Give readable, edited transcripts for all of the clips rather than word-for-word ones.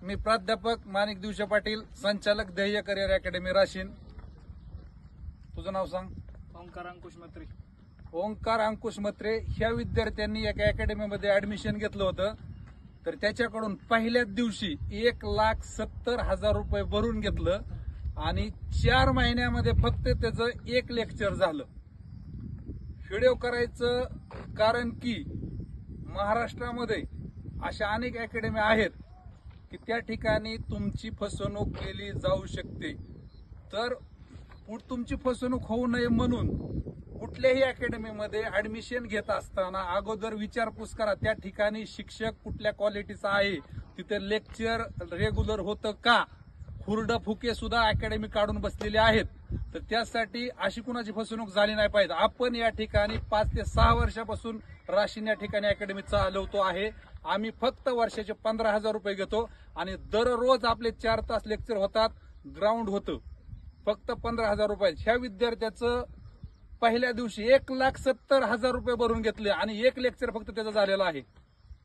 मी प्राध्यापक माणिक दिवशे पाटील, संचालक ध्येय करिअर अकॅडमी राशीन. तुझं नाव सांग. ओंकार अंकुश म्हात्रे. ओंकार अंकुश म्हात्रे. ह्या विद्यार्थ्यांनी एका अकॅडमीमध्ये ऍडमिशन घेतलं होतं, तर त्याच्याकडून पहिल्याच दिवशी 1,70,000 रुपये भरून घेतलं आणि 4 महिन्यामध्ये फक्त त्याचं 1 लेक्चर झालं. व्हिडिओ करायचं कारण की महाराष्ट्रामध्ये अशा अनेक अकॅडमी आहेत की त्या ठिकाणी तुमची फसवणूक केली जाऊ शकते. तर तुमची फसवणूक होऊ नये म्हणून कुठल्याही अकॅडमीमध्ये ऍडमिशन घेत असताना अगोदर विचारपूस करा. त्या ठिकाणी शिक्षक कुठल्या क्वालिटीचा आहे, तिथे लेक्चर रेग्युलर होतं का. हुरडा फुके सुद्धा अकॅडमी काढून बसलेले आहेत. तर त्यासाठी अशी कुणाची फसवणूक झाली नाही पाहिजे. आपण या ठिकाणी 5 ते 6 वर्षापासून राशीन या ठिकाणी अकॅडमी चालवतो आहे. आम्ही फक्त वर्षाचे 15,000 रुपये घेतो आणि दररोज आपले 4 तास लेक्चर होतात, ग्राउंड होतं. फक्त 15,000 रुपये. ह्या विद्यार्थ्याचं पहिल्या दिवशी 1,70,000 रुपये भरून घेतले आणि 1 लेक्चर फक्त त्याचं झालेलं आहे.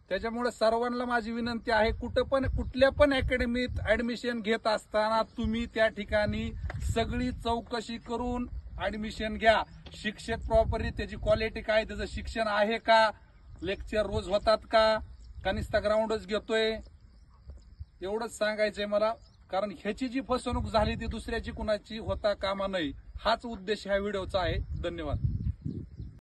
त्याच्यामुळे सर्वांना माझी विनंती आहे, कुठल्या पण अकॅडमीत ऍडमिशन घेत असताना तुम्ही त्या ठिकाणी सगळी चौकशी करून ऍडमिशन घ्या. शिक्षक प्रॉपरली त्याची क्वालिटी काय, त्याचं शिक्षण आहे का, लेक्चर रोज होतात का नुसता ग्राउंडच घेतोय, एवढंच सांगायचंय मला. कारण ह्याची जी फसवणूक झाली ती दुसऱ्याची कुणाची होता कामा नये, हाच उद्देश ह्या व्हिडिओचा आहे. धन्यवाद.